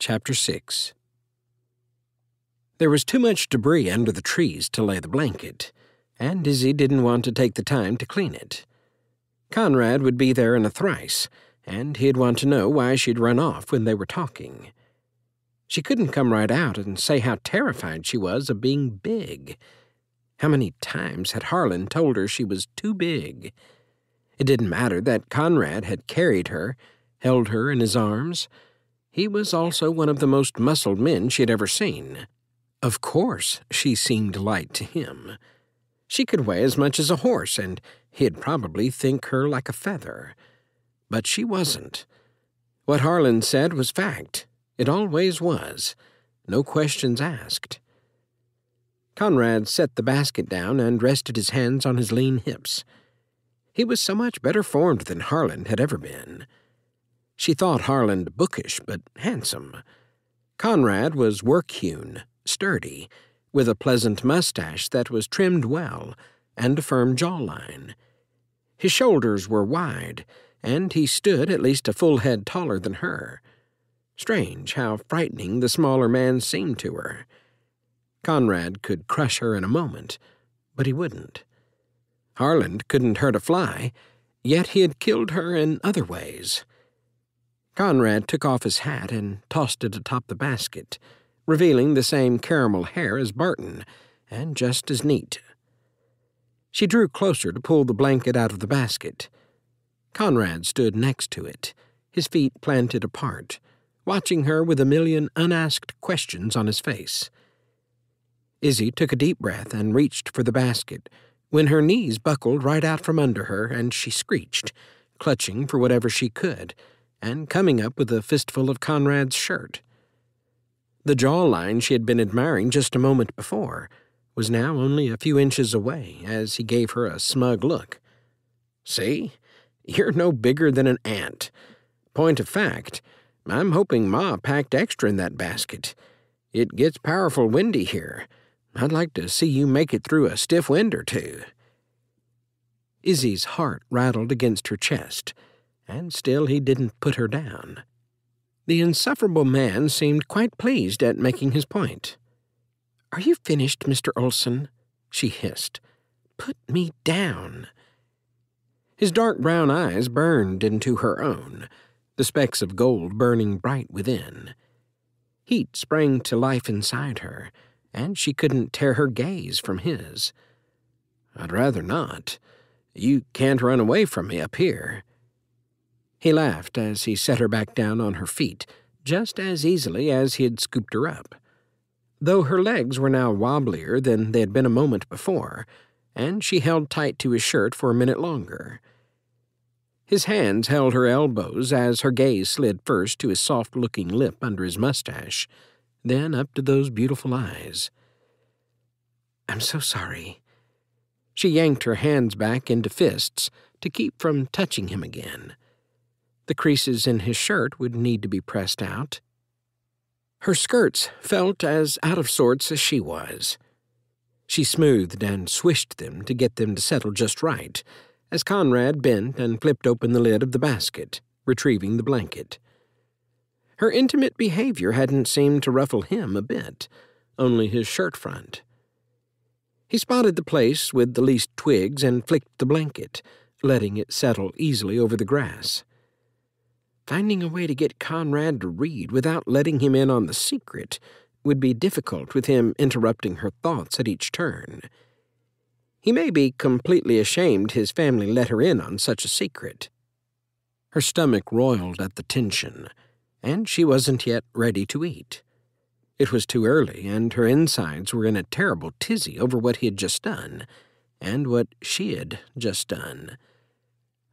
Chapter 6. There was too much debris under the trees to lay the blanket, and Izzy didn't want to take the time to clean it. Conrad would be there in a thrice, and he'd want to know why she'd run off when they were talking. She couldn't come right out and say how terrified she was of being big. How many times had Harlan told her she was too big? It didn't matter that Conrad had carried her, held her in his arms. He was also one of the most muscled men she'd ever seen. Of course, she seemed light to him. She could weigh as much as a horse, and he'd probably think her like a feather. But she wasn't. What Harlan said was fact. It always was. No questions asked. Conrad set the basket down and rested his hands on his lean hips. He was so much better formed than Harlan had ever been. She thought Harlan bookish but handsome. Conrad was work-hewn, sturdy, with a pleasant mustache that was trimmed well, and a firm jawline. His shoulders were wide, and he stood at least a full head taller than her. Strange how frightening the smaller man seemed to her. Conrad could crush her in a moment, but he wouldn't. Harlan couldn't hurt a fly, yet he had killed her in other ways. Conrad took off his hat and tossed it atop the basket, revealing the same caramel hair as Barton, and just as neat. She drew closer to pull the blanket out of the basket. Conrad stood next to it, his feet planted apart, watching her with a million unasked questions on his face. Izzy took a deep breath and reached for the basket, when her knees buckled right out from under her and she screeched, clutching for whatever she could, and coming up with a fistful of Conrad's shirt. The jawline she had been admiring just a moment before was now only a few inches away as he gave her a smug look. "See? You're no bigger than an ant. Point of fact, I'm hoping Ma packed extra in that basket. It gets powerful windy here. I'd like to see you make it through a stiff wind or two." Izzy's heart rattled against her chest, and still he didn't put her down. The insufferable man seemed quite pleased at making his point. "Are you finished, Mr. Olson?" she hissed. "Put me down." His dark brown eyes burned into her own, the specks of gold burning bright within. Heat sprang to life inside her, and she couldn't tear her gaze from his. "I'd rather not. You can't run away from me up here." He laughed as he set her back down on her feet, just as easily as he had scooped her up. Though her legs were now wobblier than they had been a moment before, and she held tight to his shirt for a minute longer. His hands held her elbows as her gaze slid first to his soft-looking lip under his mustache, then up to those beautiful eyes. "I'm so sorry." She yanked her hands back into fists to keep from touching him again. The creases in his shirt would need to be pressed out. Her skirts felt as out of sorts as she was. She smoothed and swished them to get them to settle just right, as Conrad bent and flipped open the lid of the basket, retrieving the blanket. Her intimate behavior hadn't seemed to ruffle him a bit, only his shirt front. He spotted the place with the least twigs and flicked the blanket, letting it settle easily over the grass. Finding a way to get Conrad to read without letting him in on the secret would be difficult with him interrupting her thoughts at each turn. He may be completely ashamed his family let her in on such a secret. Her stomach roiled at the tension, and she wasn't yet ready to eat. It was too early, and her insides were in a terrible tizzy over what he had just done, and what she had just done.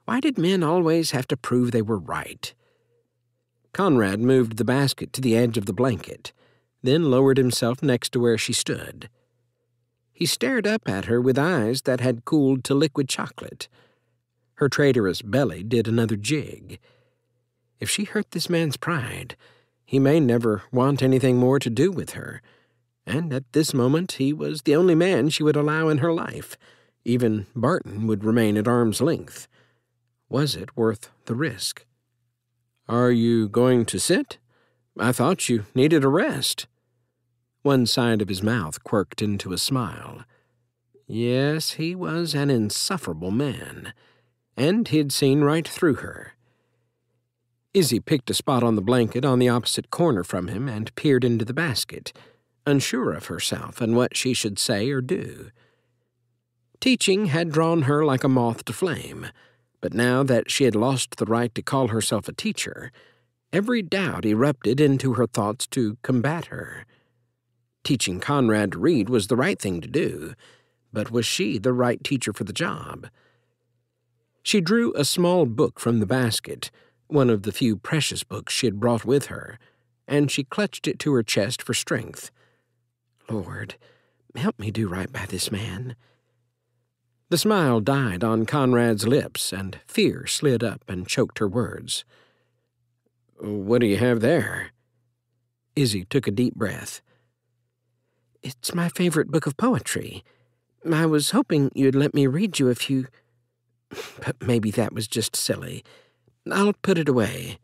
Why did men always have to prove they were right? Conrad moved the basket to the edge of the blanket, then lowered himself next to where she stood. He stared up at her with eyes that had cooled to liquid chocolate. Her traitorous belly did another jig. If she hurt this man's pride, he may never want anything more to do with her, and at this moment he was the only man she would allow in her life. Even Barton would remain at arm's length. Was it worth the risk? "Are you going to sit? I thought you needed a rest." One side of his mouth quirked into a smile. Yes, he was an insufferable man, and he'd seen right through her. Izzy picked a spot on the blanket on the opposite corner from him and peered into the basket, unsure of herself and what she should say or do. Teaching had drawn her like a moth to flame, but now that she had lost the right to call herself a teacher, every doubt erupted into her thoughts to combat her. Teaching Conrad to read was the right thing to do, but was she the right teacher for the job? She drew a small book from the basket, one of the few precious books she had brought with her, and she clutched it to her chest for strength. Lord, help me do right by this man. The smile died on Conrad's lips, and fear slid up and choked her words. What do you have there? Izzy took a deep breath. It's my favorite book of poetry. I was hoping you'd let me read you a few, but maybe that was just silly. I'll put it away.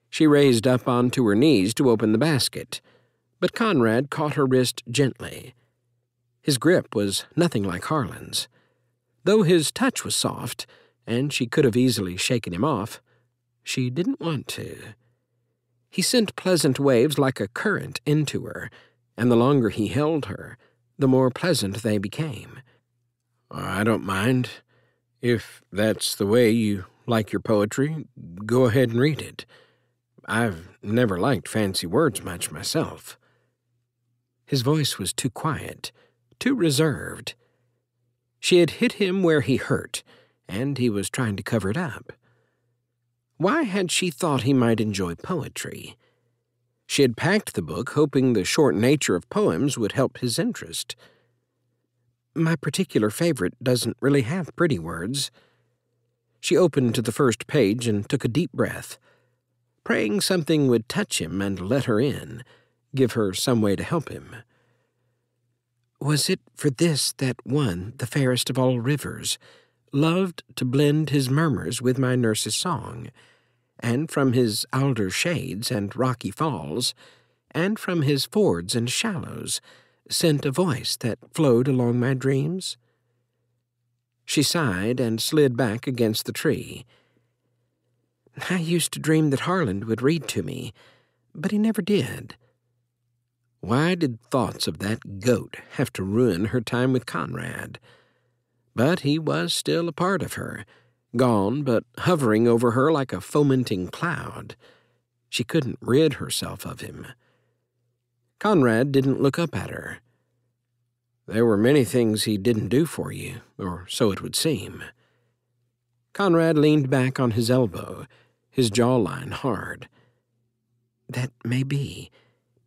She raised up onto her knees to open the basket, but Conrad caught her wrist gently. His grip was nothing like Harlan's. Though his touch was soft, and she could have easily shaken him off, she didn't want to. He sent pleasant waves like a current into her, and the longer he held her, the more pleasant they became. I don't mind. If that's the way you like your poetry, go ahead and read it. I've never liked fancy words much myself. His voice was too quiet, too reserved. She had hit him where he hurt, and he was trying to cover it up. Why had she thought he might enjoy poetry? She had packed the book hoping the short nature of poems would help his interest. My particular favorite doesn't really have pretty words. She opened to the first page and took a deep breath, praying something would touch him and let her in, give her some way to help him. Was it for this that one, the fairest of all rivers, loved to blend his murmurs with my nurse's song, and from his alder shades and rocky falls, and from his fords and shallows, sent a voice that flowed along my dreams? She sighed and slid back against the tree. I used to dream that Harlan would read to me, but he never did. Why did thoughts of that goat have to ruin her time with Conrad? But he was still a part of her, gone but hovering over her like a fomenting cloud. She couldn't rid herself of him. Conrad didn't look up at her. There were many things he didn't do for you, or so it would seem. Conrad leaned back on his elbow, his jawline hard. That may be,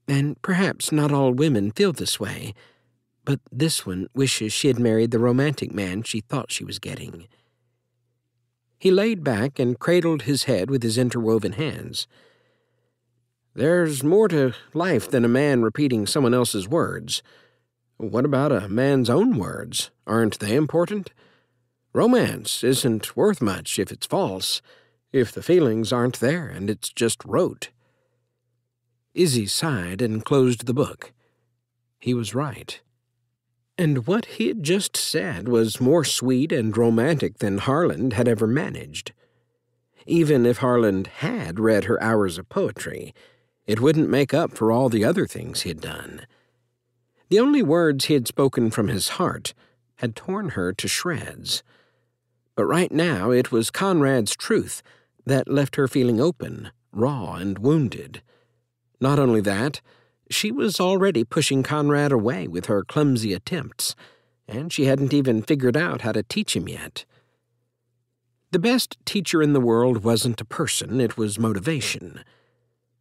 and perhaps not all women feel this way, but this one wishes she had married the romantic man she thought she was getting. He laid back and cradled his head with his interwoven hands. There's more to life than a man repeating someone else's words. What about a man's own words? Aren't they important? Romance isn't worth much if it's false, if the feelings aren't there and it's just rote. Izzy sighed and closed the book. He was right. And what he had just said was more sweet and romantic than Harlan had ever managed. Even if Harlan had read her hours of poetry, it wouldn't make up for all the other things he had done. The only words he had spoken from his heart had torn her to shreds. But right now it was Conrad's truth that left her feeling open, raw, and wounded. Not only that, she was already pushing Conrad away with her clumsy attempts, and she hadn't even figured out how to teach him yet. The best teacher in the world wasn't a person, it was motivation.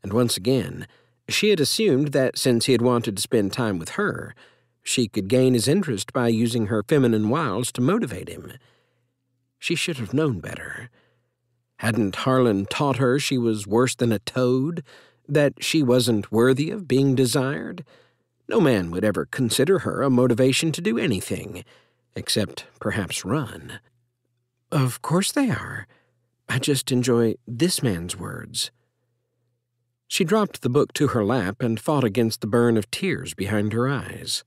And once again, she had assumed that since he had wanted to spend time with her, she could gain his interest by using her feminine wiles to motivate him. She should have known better. Hadn't Harlan taught her she was worse than a toad, that she wasn't worthy of being desired? No man would ever consider her a motivation to do anything, except perhaps run. Of course they are. I just enjoy this man's words. She dropped the book to her lap and fought against the burn of tears behind her eyes.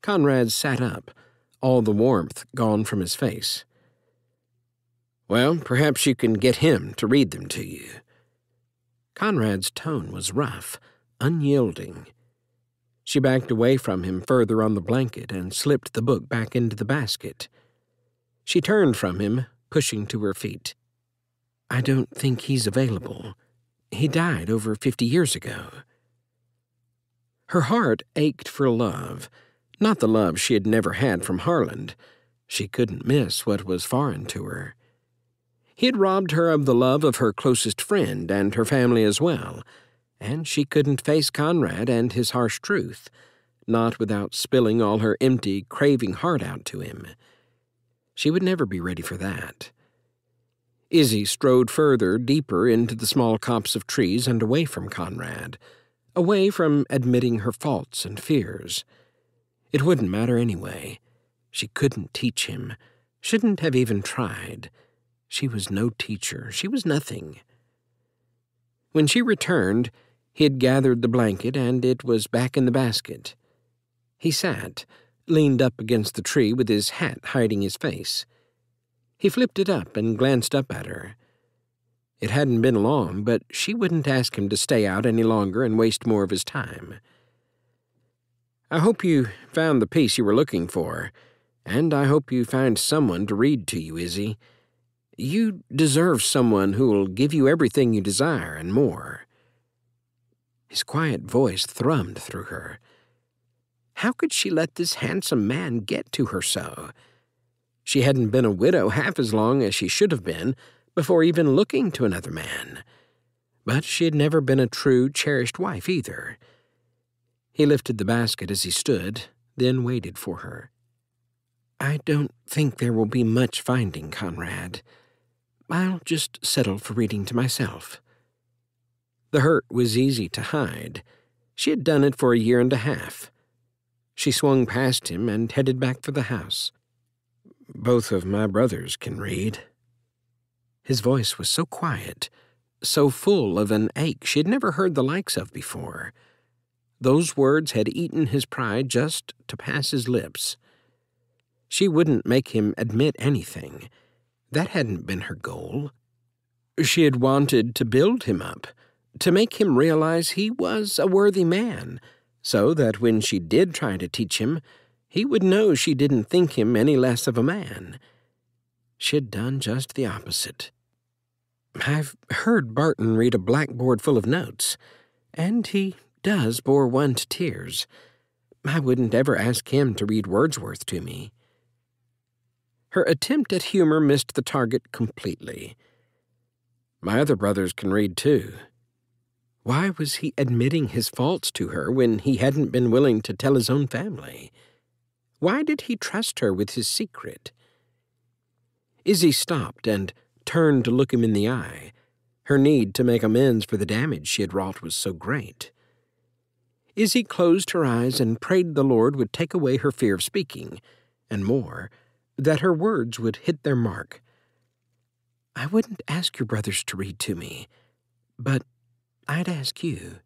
Conrad sat up, all the warmth gone from his face. "Well, perhaps you can get him to read them to you." Conrad's tone was rough, unyielding. She backed away from him further on the blanket and slipped the book back into the basket. She turned from him, pushing to her feet. "I don't think he's available. He died over 50 years ago." Her heart ached for love, not the love she had never had from Harland. She couldn't miss what was foreign to her. He had robbed her of the love of her closest friend and her family as well, and she couldn't face Conrad and his harsh truth, not without spilling all her empty, craving heart out to him. She would never be ready for that. Izzy strode further, deeper into the small copse of trees and away from Conrad, away from admitting her faults and fears. It wouldn't matter anyway. She couldn't teach him, shouldn't have even tried. She was no teacher. She was nothing. When she returned, he had gathered the blanket and it was back in the basket. He sat, leaned up against the tree with his hat hiding his face. He flipped it up and glanced up at her. It hadn't been long, but she wouldn't ask him to stay out any longer and waste more of his time. "I hope you found the peace you were looking for, and I hope you find someone to read to you, Izzy. You deserve someone who'll give you everything you desire and more." His quiet voice thrummed through her. How could she let this handsome man get to her so? She hadn't been a widow half as long as she should have been before even looking to another man. But she had never been a true, cherished wife either. He lifted the basket as he stood, then waited for her. "I don't think there will be much finding, Conrad. I'll just settle for reading to myself." The hurt was easy to hide. She had done it for a year and a half. She swung past him and headed back for the house. "Both of my brothers can read." His voice was so quiet, so full of an ache she had never heard the likes of before. Those words had eaten his pride just to pass his lips. She wouldn't make him admit anything. That hadn't been her goal. She had wanted to build him up, to make him realize he was a worthy man, so that when she did try to teach him, he would know she didn't think him any less of a man. She had done just the opposite. "I've heard Barton read a blackboard full of notes, and he does bore one to tears. I wouldn't ever ask him to read Wordsworth to me." Her attempt at humor missed the target completely. "My other brothers can read too." Why was he admitting his faults to her when he hadn't been willing to tell his own family? Why did he trust her with his secret? Izzy stopped and turned to look him in the eye. Her need to make amends for the damage she had wrought was so great. Izzy closed her eyes and prayed the Lord would take away her fear of speaking, and more, that her words would hit their mark. "I wouldn't ask your brothers to read to me, but I'd ask you."